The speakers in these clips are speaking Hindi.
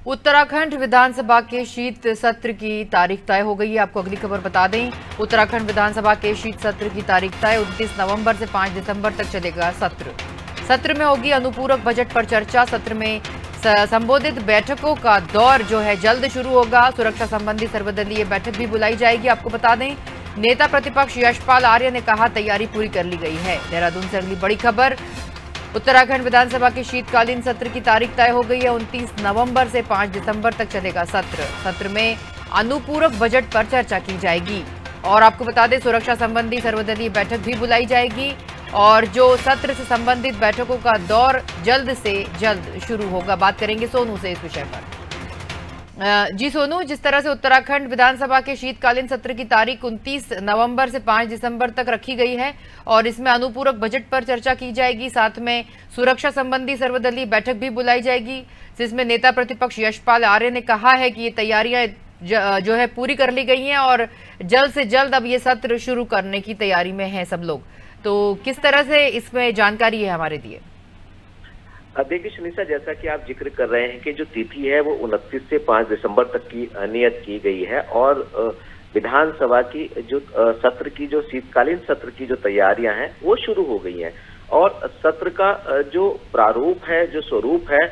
उत्तराखंड विधानसभा के शीत सत्र की तारीख तय हो गई है। आपको अगली खबर बता दें, उत्तराखंड विधानसभा के शीत सत्र की तारीख तय 29 नवंबर से 5 दिसंबर तक चलेगा सत्र में होगी अनुपूरक बजट पर चर्चा। सत्र में संबोधित बैठकों का दौर जो है जल्द शुरू होगा। सुरक्षा संबंधी सर्वदलीय बैठक भी बुलाई जाएगी। आपको बता दें, नेता प्रतिपक्ष यशपाल आर्य ने कहा तैयारी पूरी कर ली गई है। देहरादून से अगली बड़ी खबर, उत्तराखंड विधानसभा के शीतकालीन सत्र की तारीख तय हो गई है। 29 नवंबर से 5 दिसंबर तक चलेगा सत्र में अनुपूरक बजट पर चर्चा की जाएगी। और आपको बता दें, सुरक्षा संबंधी सर्वदलीय बैठक भी बुलाई जाएगी और जो सत्र से संबंधित बैठकों का दौर जल्द से जल्द शुरू होगा। बात करेंगे सोनू से इस विषय पर। जी सोनू, जिस तरह से उत्तराखंड विधानसभा के शीतकालीन सत्र की तारीख 29 नवंबर से 5 दिसंबर तक रखी गई है और इसमें अनुपूरक बजट पर चर्चा की जाएगी, साथ में सुरक्षा संबंधी सर्वदलीय बैठक भी बुलाई जाएगी, जिसमें नेता प्रतिपक्ष यशपाल आर्य ने कहा है कि ये तैयारियां जो है पूरी कर ली गई हैं और जल्द से जल्द अब ये सत्र शुरू करने की तैयारी में है सब लोग। तो किस तरह से इसमें जानकारी है हमारे लिए? देखिए शनिशा, जैसा कि आप जिक्र कर रहे हैं कि जो तिथि है वो 29 से 5 दिसंबर तक की नियत की गई है और विधानसभा की जो सत्र की जो शीतकालीन सत्र की जो तैयारियां हैं वो शुरू हो गई हैं और सत्र का जो प्रारूप है, जो स्वरूप है,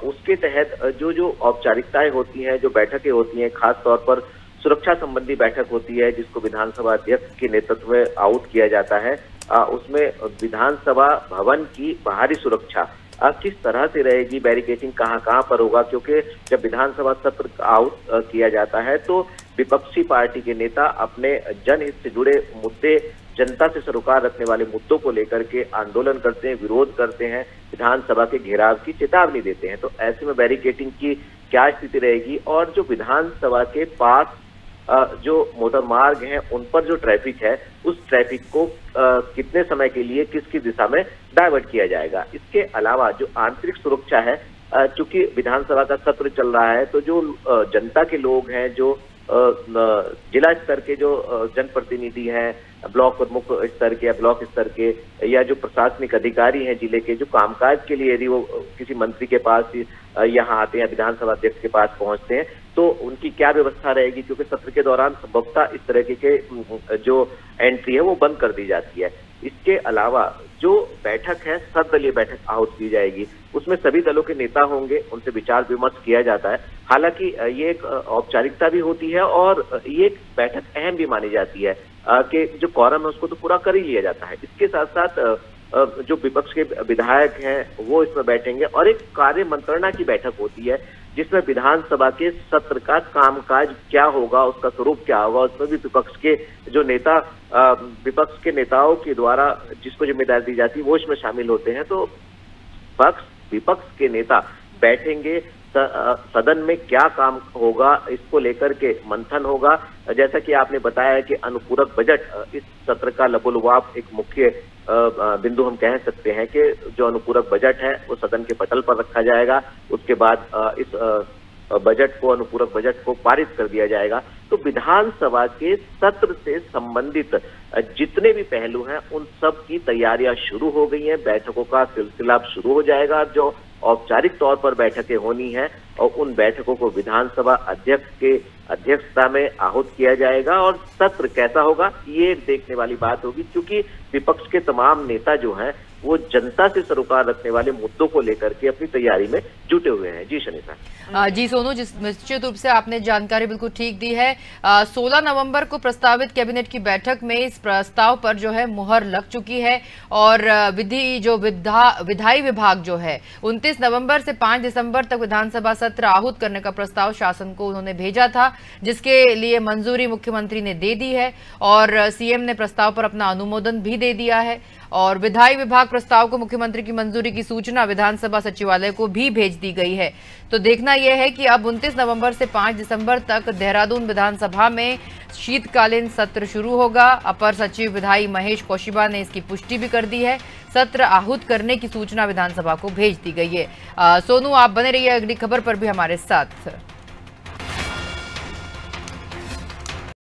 उसके तहत जो औपचारिकताएं होती हैं, जो बैठकें होती हैं, खास तौर पर सुरक्षा संबंधी बैठक होती है जिसको विधानसभा अध्यक्ष के नेतृत्व में आहुत किया जाता है। उसमें विधानसभा भवन की बाहरी सुरक्षा किस तरह से रहेगी, बैरिकेडिंग कहाँ पर होगा, क्योंकि जब विधानसभा सत्र आउट किया जाता है तो विपक्षी पार्टी के नेता अपने जनहित से जुड़े मुद्दे, जनता से सरोकार रखने वाले मुद्दों को लेकर के आंदोलन करते हैं, विरोध करते हैं, विधानसभा के घेराव की चेतावनी देते हैं। तो ऐसे में बैरिकेडिंग की क्या स्थिति रहेगी और जो विधानसभा के पास जो मोटर मार्ग हैं उन पर जो ट्रैफिक है उस ट्रैफिक को कितने समय के लिए किसकी दिशा में डाइवर्ट किया जाएगा। इसके अलावा जो आंतरिक सुरक्षा है, चूंकि विधानसभा का सत्र चल रहा है तो जो जनता के लोग हैं, जो जिला स्तर के जो जनप्रतिनिधि हैं, ब्लॉक प्रमुख स्तर के या ब्लॉक स्तर के या जो प्रशासनिक अधिकारी हैं जिले के, जो कामकाज के लिए यदि वो किसी मंत्री के पास यहाँ आते हैं, विधानसभा अध्यक्ष के पास पहुंचते हैं, तो उनकी क्या व्यवस्था रहेगी, क्योंकि सत्र के दौरान संभवतः इस तरह के जो एंट्री है वो बंद कर दी जाती है। इसके अलावा जो बैठक है, सर्वदलीय बैठक आहुत की जाएगी, उसमें सभी दलों के नेता होंगे, उनसे विचार विमर्श किया जाता है। हालांकि ये एक औपचारिकता भी होती है और ये एक बैठक अहम भी मानी जाती है कि जो क्वारम है उसको तो पूरा कर ही लिया जाता है। इसके साथ साथ जो विपक्ष के विधायक हैं वो इसमें बैठेंगे और एक कार्य मंत्रणा की बैठक होती है जिसमें विधानसभा के सत्र का कामकाज क्या होगा, उसका स्वरूप क्या होगा, उसमें भी विपक्ष के जो नेता, विपक्ष के नेताओं के द्वारा जिसको जिम्मेदारी दी जाती है वो इसमें शामिल होते हैं। तो विपक्ष के नेता बैठेंगे, सदन में क्या काम होगा इसको लेकर के मंथन होगा। जैसा कि आपने बताया कि अनुपूरक बजट इस सत्र का लबोलुआब एक मुख्य बिंदु हम कह सकते हैं कि जो अनुपूरक बजट है वो सदन के पटल पर रखा जाएगा। उसके बाद इस बजट को, अनुपूरक बजट को पारित कर दिया जाएगा। तो विधानसभा के सत्र से संबंधित जितने भी पहलू हैं उन सब की तैयारियां शुरू हो गई हैं। बैठकों का सिलसिला शुरू हो जाएगा। जो औपचारिक तौर पर बैठकें होनी है और उन बैठकों को विधानसभा अध्यक्ष के अध्यक्षता में आहूत किया जाएगा और सत्र कैसा होगा ये देखने वाली बात होगी, क्योंकि विपक्ष के तमाम नेता जो हैं वो जनता से सरोकार रखने वाले मुद्दों को लेकर के अपनी तैयारी में जुटे हुए हैं। जी शनिता। जी सोनू, जिस निश्चित रूप से आपने जानकारी बिल्कुल ठीक दी है। 16 नवंबर को प्रस्तावित कैबिनेट की बैठक में इस प्रस्ताव पर जो है मुहर लग चुकी है और विधायी विभाग जो है 29 नवंबर से 5 दिसंबर तक विधानसभा सत्र आहूत करने का प्रस्ताव शासन को उन्होंने भेजा था, जिसके लिए मंजूरी मुख्यमंत्री ने दे दी है और सीएम ने प्रस्ताव पर अपना अनुमोदन भी दे दिया है और विधायी विभाग प्रस्ताव को मुख्यमंत्री की मंजूरी की सूचना विधानसभा सचिवालय को भी भेज दी गई है। तो देखना यह है कि अब 29 नवंबर से 5 दिसंबर तक देहरादून विधानसभा में शीतकालीन सत्र शुरू होगा। अपर सचिव विधायी महेश कौशिबा ने इसकी पुष्टि भी कर दी है। सत्र आहूत करने की सूचना विधानसभा को भेज दी गई है। सोनू, आप बने रहिए अगली खबर पर भी हमारे साथ।